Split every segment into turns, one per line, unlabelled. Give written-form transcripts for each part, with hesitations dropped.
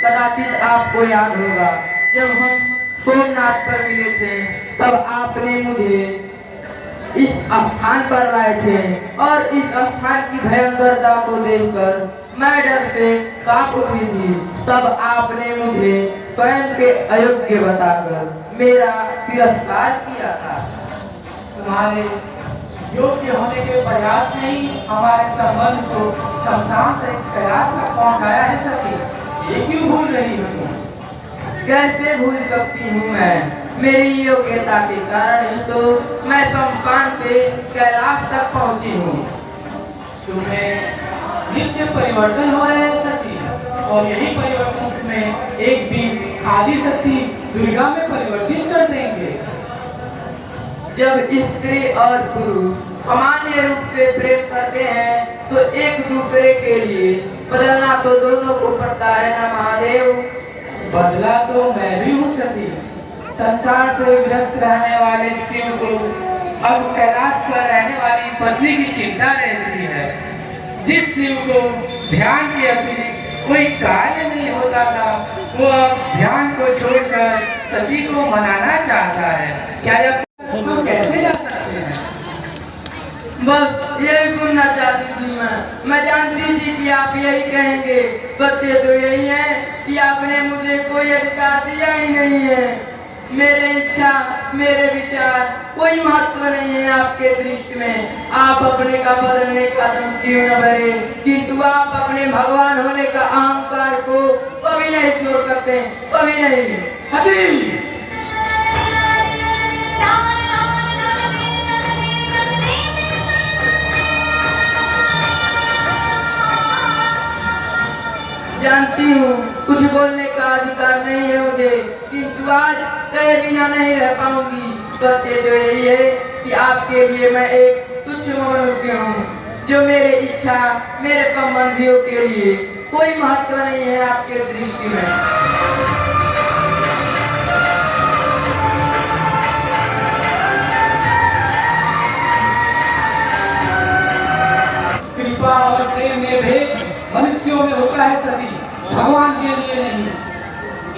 कदाचित आपको याद होगा जब हम सोमनाथ पर मिले थे तब आपने मुझे इस स्थान पर लाए थे और इस स्थान की भयंकरता को देखकर मैं डर से कांप उठी थी। तब आपने मुझे स्वयं के अयोग्य बताकर मेरा तिरस्कार किया था।
तुम्हारे योग्य होने के प्रयास ने ही हमारे संबंध को शमशान से कैलाश तक पहुंचाया है सखी। ये क्यों भूल रही हो तुम?
कैसे भूल सकती हूँ मैं? मेरी योग्यता के कारण ही तो मैं शमशान से कैलाश तक पहुंची हूँ।
तुम्हें नित्य परिवर्तन हो रहे हैं सखी, और यही परिवर्तन तुम्हें एक दिन आदि शक्ति दुर्गा में परिवर्तित कर देंगे।
जब स्त्री और पुरुष सामान्य रूप से प्रेम करते हैं तो एक दूसरे के लिए बदलना तो दोनों को पड़ता है ना महादेव।
बदला तो मैं भी हूँ सती। संसार से व्यस्त रहने वाले शिव को अब कैलाश पर रहने वाली पत्नी की चिंता रहती है। जिस शिव को ध्यान के अतिरिक्त कोई कार्य नहीं होता था, वो अब ध्यान को छोड़कर सती को मनाना चाहता है। क्या हम कैसे जा सकते हैं?
बस यही सुनना चाहती थी मैं जानती थी कि आप यही कहेंगे। सत्य तो यही है कि आपने मुझे कोई अधिकार दिया ही नहीं है। मेरे इच्छा मेरे विचार कोई महत्व नहीं है आपके दृष्टि में। आप अपने का बदलने का दम क्यों न भरे, किंतु आप अपने भगवान होने का अहंकार को कभी नहीं छोड़ सकते, कभी नहीं।
सती
जानती हूँ कुछ बोलने का अधिकार नहीं है मुझे, किंतु आज कहे बिना नहीं रह पाऊंगी। सत्य तो यही है कि आपके लिए मैं एक तुच्छ मनुष्य हूँ, जो मेरे इच्छा मेरे संबंधियों के लिए कोई महत्व नहीं है आपके दृष्टि में।
कृपा और प्रेम में भेद मनुष्यों में होता है सती, भगवान के लिए नहीं।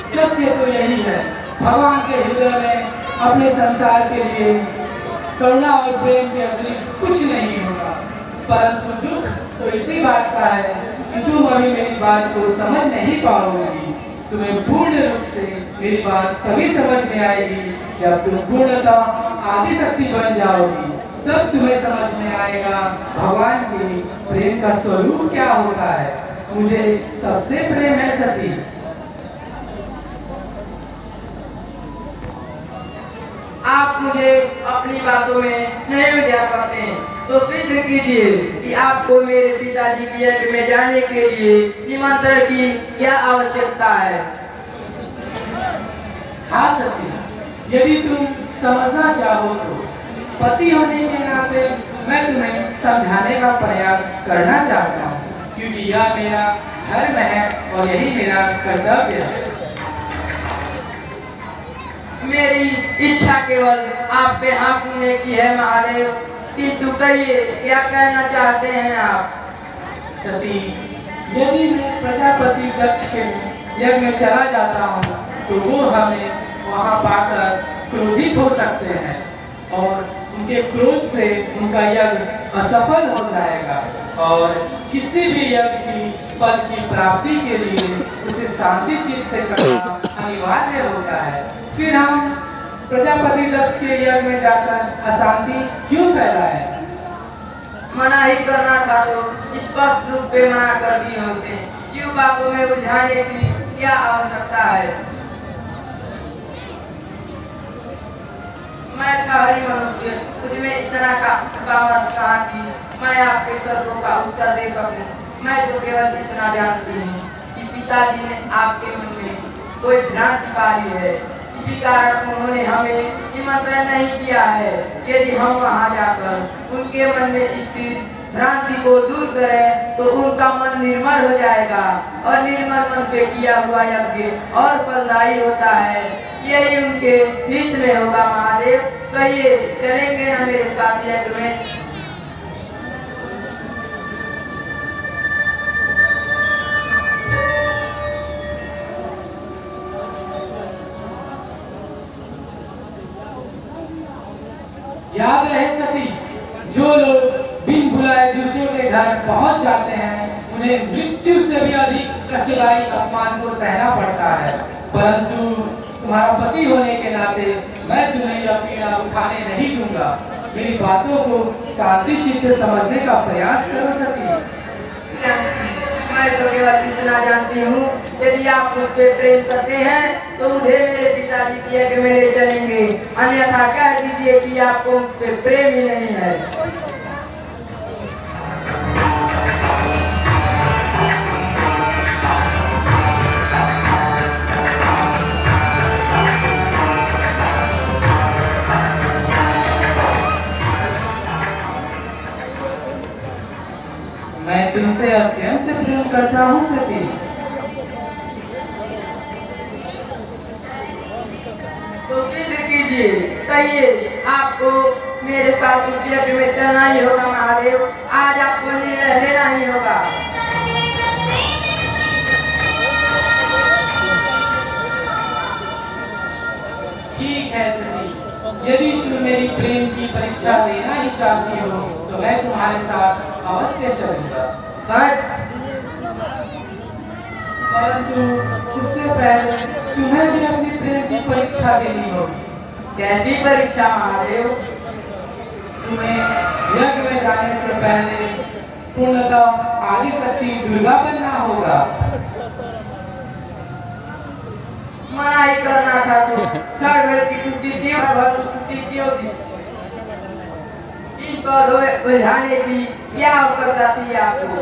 सत्य तो यही है, भगवान के हृदय में अपने संसार के लिए करुणा और प्रेम के अतिरिक्त कुछ नहीं होगा। परंतु दुख तो इसी बात का है कि तुम अभी मेरी बात को समझ नहीं पाओगी। तुम्हें पूर्ण रूप से मेरी बात तभी समझ में आएगी जब तुम पूर्णतः आदि शक्ति बन जाओगी। तब तुम्हें समझ में आएगा भगवान के प्रेम का स्वरूप क्या होता है। मुझे सबसे प्रेम है सती।
आप मुझे अपनी बातों में नहीं उलझा सकते, तो सिद्ध कीजिए कि आपको मेरे पिताजी की यज्ञ में जाने के लिए निमंत्रण की क्या आवश्यकता है।
हाँ सती, यदि तुम समझना चाहो तो पति होने के नाते मैं तुम्हें समझाने का प्रयास करना चाहता हूँ, क्योंकि यह मेरा धर्म है और यही मेरा कर्तव्य है।
मेरी इच्छा केवल आप पे हाँ सुनने की है महादेव, किंतु कहिए क्या कहना चाहते हैं आप।
सती, यदि मैं प्रजापति दक्ष के यज्ञ में चला जाता हूँ तो वो हमें वहाँ पाकर क्रोधित हो सकते हैं और उनके क्रोध से उनका यज्ञ असफल हो जाएगा, और किसी भी यज्ञ की फल की प्राप्ति के लिए उसे शांति चित्त से करना अनिवार्य होता है। फिर हम प्रजापति दक्ष के यज्ञ में जाकर अशांति क्यों फैलाएं?
मना ही करना था तो स्पष्ट रूप से मना कर दिए होते, क्यों बातों में उलझाने की क्या आवश्यकता है। मैं था हरी मनुष्य, मुझमें इतना का सामर्थ्य कहा कि मैं आपके तर्कों का उत्तर दे सकूं। मैं तो केवल इतना जानती हूँ कि पिताजी ने आपके मन में कोई भ्रांति पाली है, इसी कारण उन्होंने हमें निमंत्रण नहीं किया है। यदि हम वहाँ जाकर उनके मन में स्थित भ्रांति को दूर करें तो उनका मन निर्मल हो जाएगा, और निर्मल मन से किया हुआ यज्ञ और फलदायी होता है। यही उनके हित में होगा महादेव। कहिए चलेंगे ना मेरे साथ यज्ञ में?
याद रहे सती, जो लोग बिन बुलाए दूसरों के घर पहुंच जाते हैं उन्हें मृत्यु से भी अधिक कष्टदायी अपमान को सहना पड़ता है। परंतु तुम्हारा पति होने के नाते मैं तुम्हें यह पीड़ा उठाने नहीं दूंगा। मेरी बातों को शांति चित्त से समझने का प्रयास करो सती।
मैं तो केवल इतना जानती हूँ, यदि आप मुझसे प्रेम करते हैं तो मुझे मेरे पिताजी की आज्ञा में ले चलेंगे, अन्यथा कह दीजिए कि आपको मुझसे प्रेम ही नहीं है।
मैं तुमसे अत्यंत प्रेम करता हूँ सती।
तो सिद्ध कीजिए, कहिए आपको मेरे साथ उस यज्ञ में चलना ही होगा महादेव, आज आपको निर्णय लेना ही होगा।
ठीक है सती, यदि तुम मेरी प्रेम की परीक्षा लेना ही चाहती हो तो मैं तुम्हारे साथ अवश्य चलूंगा।
सच?
परंतु उससे पहले तुम्हें भी अपनी प्रेम की परीक्षा देनी होगी।
कैसी परीक्षा महादेव?
तुम्हें यज्ञ में जाने से पहले पूर्णतः आदि शक्ति दुर्गा बनना होगा।
मना ही करना था तो क्षण भर की कुश्ती थी और भर कुश्ती क्यों थी? इन पौधों में उलझाने की क्या आवश्यकता थी आपको?